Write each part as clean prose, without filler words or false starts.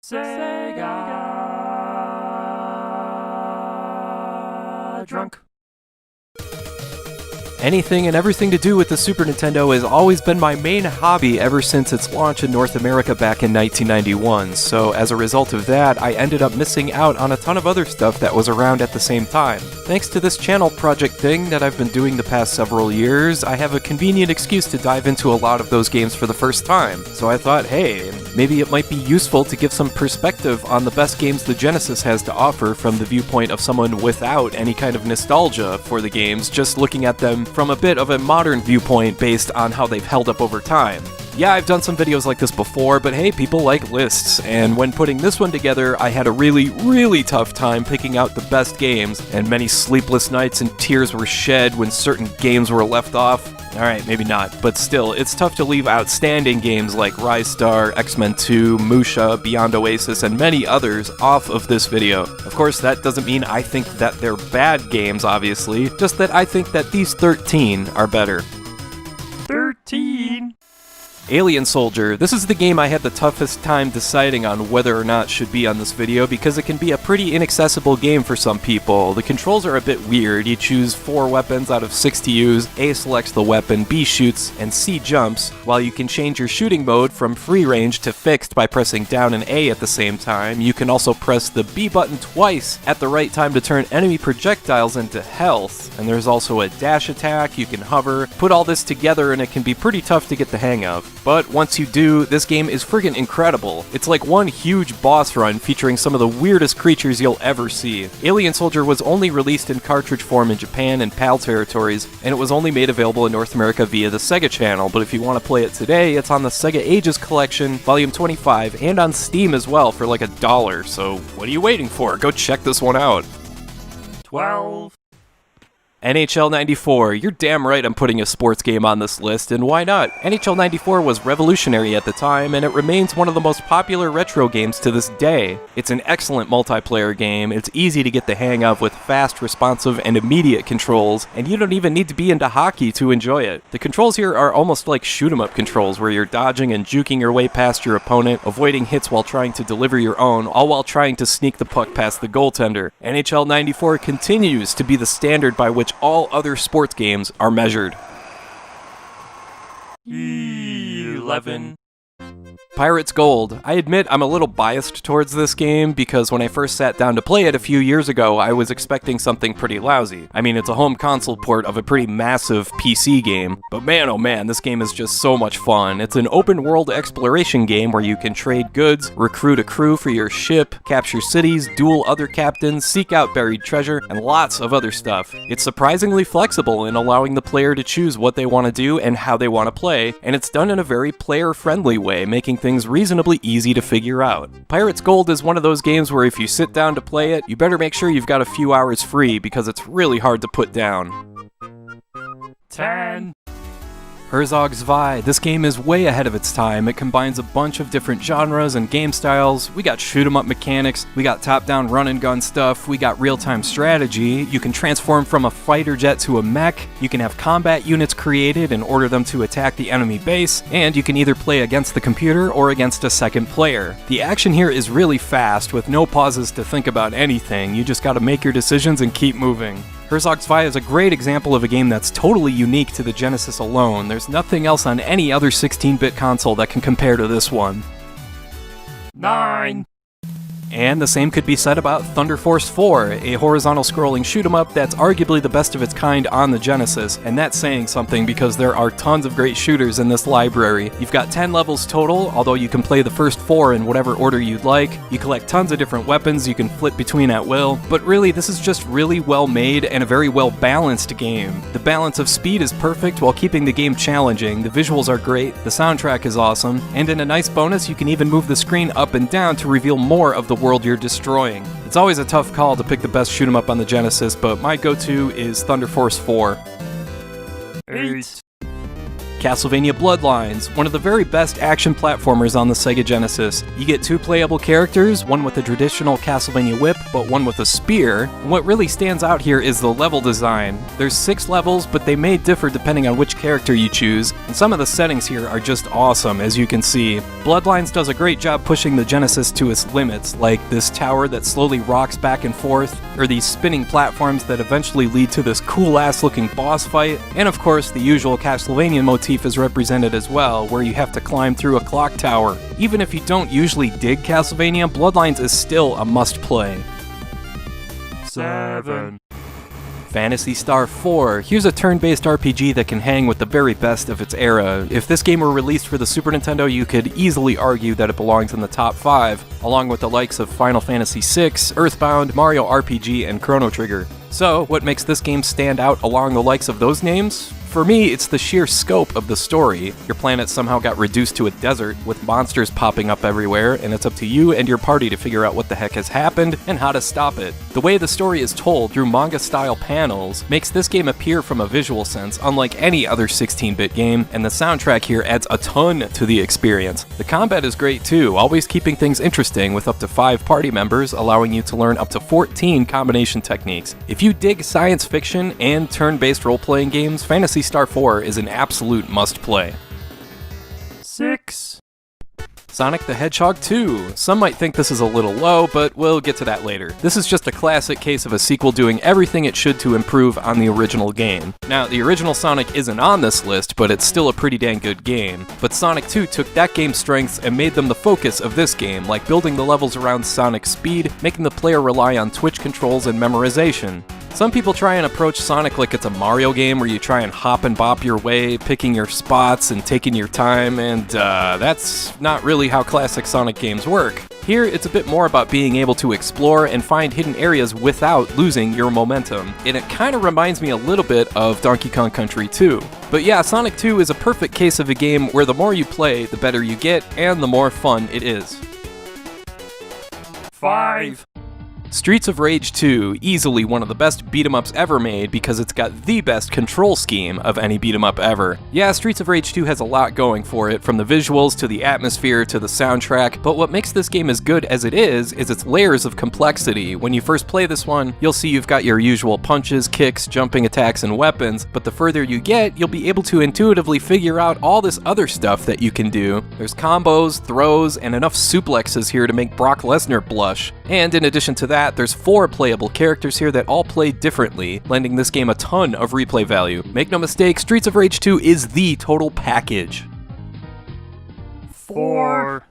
Segadrunk. Anything and everything to do with the Super Nintendo has always been my main hobby ever since its launch in North America back in 1991, so as a result of that, I ended up missing out on a ton of other stuff that was around at the same time. Thanks to this channel project thing that I've been doing the past several years, I have a convenient excuse to dive into a lot of those games for the first time, so I thought, hey, maybe it might be useful to give some perspective on the best games the Genesis has to offer from the viewpoint of someone without any kind of nostalgia for the games, just looking at them from a bit of a modern viewpoint based on how they've held up over time. Yeah, I've done some videos like this before, but hey, people like lists, and when putting this one together, I had a really tough time picking out the best games, and many sleepless nights and tears were shed when certain games were left off. Alright, maybe not, but still, it's tough to leave outstanding games like Rise Star, X-Men 2, Musha, Beyond Oasis, and many others off of this video. Of course, that doesn't mean I think that they're bad games, obviously, just that I think that these 13 are better. 13? Alien Soldier. This is the game I had the toughest time deciding on whether or not should be on this video because it can be a pretty inaccessible game for some people. The controls are a bit weird. You choose 4 weapons out of 6 to use, A selects the weapon, B shoots, and C jumps, while you can change your shooting mode from free range to fixed by pressing down and A at the same time. You can also press the B button twice at the right time to turn enemy projectiles into health, and there's also a dash attack, you can hover. Put all this together and it can be pretty tough to get the hang of. But once you do, this game is friggin' incredible. It's like one huge boss run featuring some of the weirdest creatures you'll ever see. Alien Soldier was only released in cartridge form in Japan and PAL territories, and it was only made available in North America via the Sega channel, but if you want to play it today, it's on the Sega Ages Collection, Volume 25, and on Steam as well for like $1, so what are you waiting for? Go check this one out. 12. NHL 94, you're damn right I'm putting a sports game on this list, and why not? NHL 94 was revolutionary at the time, and it remains one of the most popular retro games to this day. It's an excellent multiplayer game, it's easy to get the hang of with fast, responsive, and immediate controls, and you don't even need to be into hockey to enjoy it. The controls here are almost like shoot-'em-up controls, where you're dodging and juking your way past your opponent, avoiding hits while trying to deliver your own, all while trying to sneak the puck past the goaltender. NHL 94 continues to be the standard by which all other sports games are measured. 11. Pirates Gold. I admit I'm a little biased towards this game because when I first sat down to play it a few years ago, I was expecting something pretty lousy. I mean, it's a home console port of a pretty massive PC game, but man oh man, this game is just so much fun. It's an open world exploration game where you can trade goods, recruit a crew for your ship, capture cities, duel other captains, seek out buried treasure, and lots of other stuff. It's surprisingly flexible in allowing the player to choose what they want to do and how they want to play, and it's done in a very player-friendly way, making things reasonably easy to figure out. Pirates Gold is one of those games where if you sit down to play it, you better make sure you've got a few hours free because it's really hard to put down. 10. Herzog Zwei. This game is way ahead of its time. It combines a bunch of different genres and game styles. We got shoot-'em-up mechanics, we got top-down run-and-gun stuff, we got real-time strategy, you can transform from a fighter jet to a mech, you can have combat units created and order them to attack the enemy base, and you can either play against the computer or against a second player. The action here is really fast, with no pauses to think about anything. You just gotta make your decisions and keep moving. Herzog Zwei is a great example of a game that's totally unique to the Genesis alone. There's nothing else on any other 16-bit console that can compare to this one. 9. And the same could be said about Thunder Force 4, a horizontal scrolling shoot-'em-up that's arguably the best of its kind on the Genesis, and that's saying something because there are tons of great shooters in this library. You've got 10 levels total, although you can play the first 4 in whatever order you'd like. You collect tons of different weapons you can flip between at will, but really this is just really well made and a very well balanced game. The balance of speed is perfect while keeping the game challenging, the visuals are great, the soundtrack is awesome, and in a nice bonus you can even move the screen up and down to reveal more of the world you're destroying. It's always a tough call to pick the best shoot-'em-up on the Genesis, but my go-to is Thunder Force 4. 8. Castlevania Bloodlines, one of the very best action platformers on the Sega Genesis. You get 2 playable characters, one with a traditional Castlevania whip, but one with a spear. And what really stands out here is the level design. There's 6 levels, but they may differ depending on which character you choose, and some of the settings here are just awesome, as you can see. Bloodlines does a great job pushing the Genesis to its limits, like this tower that slowly rocks back and forth, or these spinning platforms that eventually lead to this cool-ass looking boss fight, and of course the usual Castlevania motif is represented as well, where you have to climb through a clock tower. Even if you don't usually dig Castlevania, Bloodlines is still a must-play. 7. Phantasy Star 4. Here's a turn-based RPG that can hang with the very best of its era. If this game were released for the Super Nintendo, you could easily argue that it belongs in the top 5, along with the likes of Final Fantasy VI, Earthbound, Mario RPG, and Chrono Trigger. So, what makes this game stand out along the likes of those names? For me, it's the sheer scope of the story. Your planet somehow got reduced to a desert, with monsters popping up everywhere, and it's up to you and your party to figure out what the heck has happened and how to stop it. The way the story is told through manga-style panels makes this game appear from a visual sense unlike any other 16-bit game, and the soundtrack here adds a ton to the experience. The combat is great too, always keeping things interesting with up to 5 party members, allowing you to learn up to 14 combination techniques. If you dig science fiction and turn-based role-playing games, Phantasy Star 4 is an absolute must-play. 6. Sonic the Hedgehog 2. Some might think this is a little low, but we'll get to that later. This is just a classic case of a sequel doing everything it should to improve on the original game. Now, the original Sonic isn't on this list, but it's still a pretty dang good game. But Sonic 2 took that game's strengths and made them the focus of this game, like building the levels around Sonic's speed, making the player rely on twitch controls and memorization. Some people try and approach Sonic like it's a Mario game where you try and hop and bop your way, picking your spots and taking your time, and that's not really how classic Sonic games work. Here, it's a bit more about being able to explore and find hidden areas without losing your momentum, and it kind of reminds me a little bit of Donkey Kong Country 2. But yeah, Sonic 2 is a perfect case of a game where the more you play, the better you get, and the more fun it is. 5. Streets of Rage 2, easily one of the best beat-em-ups ever made because it's got the best control scheme of any beat-em-up ever. Yeah, Streets of Rage 2 has a lot going for it, from the visuals to the atmosphere to the soundtrack, but what makes this game as good as it is its layers of complexity. When you first play this one, you'll see you've got your usual punches, kicks, jumping attacks, and weapons, but the further you get, you'll be able to intuitively figure out all this other stuff that you can do. There's combos, throws, and enough suplexes here to make Brock Lesnar blush. And in addition to that, there's 4 playable characters here that all play differently, lending this game a ton of replay value. Make no mistake, Streets of Rage 2 is the total package. 4.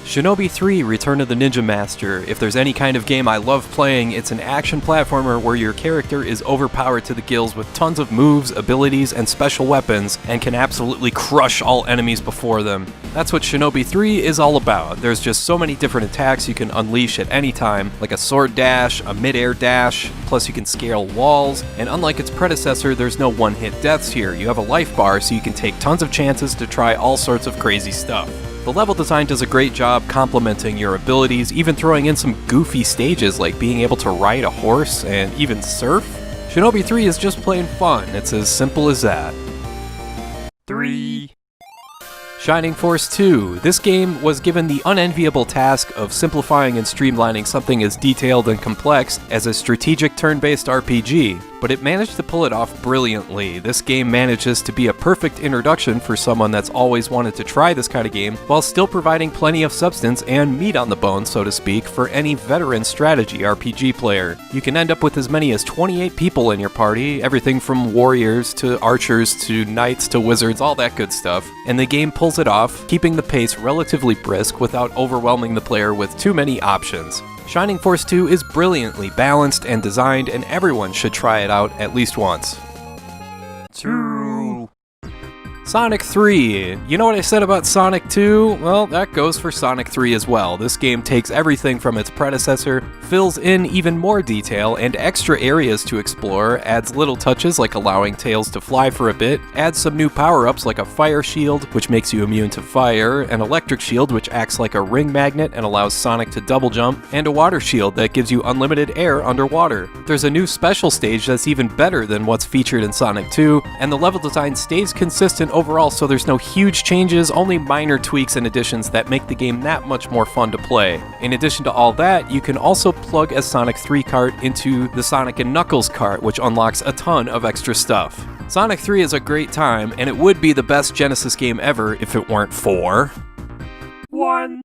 Shinobi 3: Return of the Ninja Master. If there's any kind of game I love playing, it's an action platformer where your character is overpowered to the gills with tons of moves, abilities, and special weapons, and can absolutely crush all enemies before them. That's what Shinobi 3 is all about. There's just so many different attacks you can unleash at any time, like a sword dash, a mid-air dash, plus you can scale walls, and unlike its predecessor, there's no one-hit deaths here. You have a life bar, so you can take tons of chances to try all sorts of crazy stuff. The level design does a great job complementing your abilities, even throwing in some goofy stages like being able to ride a horse and even surf. Shinobi 3 is just plain fun, it's as simple as that. 3. Shining Force 2. This game was given the unenviable task of simplifying and streamlining something as detailed and complex as a strategic turn-based RPG, but it managed to pull it off brilliantly. This game manages to be a perfect introduction for someone that's always wanted to try this kind of game, while still providing plenty of substance and meat on the bone, so to speak, for any veteran strategy RPG player. You can end up with as many as 28 people in your party, everything from warriors to archers to knights to wizards, all that good stuff, and the game pulls it off, keeping the pace relatively brisk without overwhelming the player with too many options. Shining Force 2 is brilliantly balanced and designed, and everyone should try it out at least once. 2. Sonic 3. You know what I said about Sonic 2? Well, that goes for Sonic 3 as well. This game takes everything from its predecessor, fills in even more detail and extra areas to explore, adds little touches like allowing Tails to fly for a bit, adds some new power-ups like a fire shield, which makes you immune to fire, an electric shield which acts like a ring magnet and allows Sonic to double jump, and a water shield that gives you unlimited air underwater. There's a new special stage that's even better than what's featured in Sonic 2, and the level design stays consistent overall, so there's no huge changes, only minor tweaks and additions that make the game that much more fun to play. In addition to all that, you can also plug a Sonic 3 cart into the Sonic & Knuckles cart, which unlocks a ton of extra stuff. Sonic 3 is a great time, and it would be the best Genesis game ever if it weren't for 1.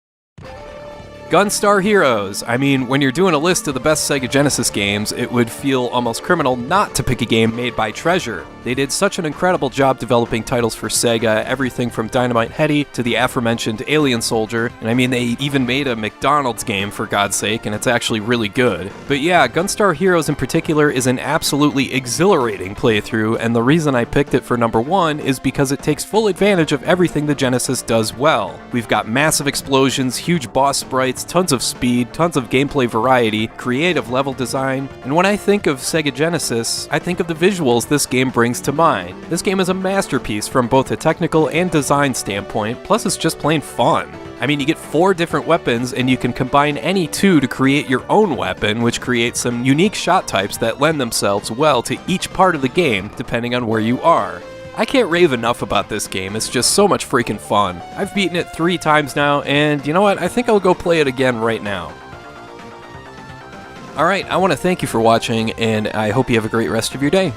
Gunstar Heroes. I mean, when you're doing a list of the best Sega Genesis games, it would feel almost criminal not to pick a game made by Treasure. They did such an incredible job developing titles for Sega, everything from Dynamite Headdy to the aforementioned Alien Soldier, and I mean, they even made a McDonald's game, for God's sake, and it's actually really good. But yeah, Gunstar Heroes in particular is an absolutely exhilarating playthrough, and the reason I picked it for number 1 is because it takes full advantage of everything the Genesis does well. We've got massive explosions, huge boss sprites, tons of speed, tons of gameplay variety, creative level design, and when I think of Sega Genesis, I think of the visuals this game brings to mind. This game is a masterpiece from both a technical and design standpoint, plus it's just plain fun. I mean, you get 4 different weapons, and you can combine any 2 to create your own weapon, which creates some unique shot types that lend themselves well to each part of the game, depending on where you are. I can't rave enough about this game, it's just so much freaking fun. I've beaten it 3 times now, and you know what, I think I'll go play it again right now. Alright, I want to thank you for watching, and I hope you have a great rest of your day.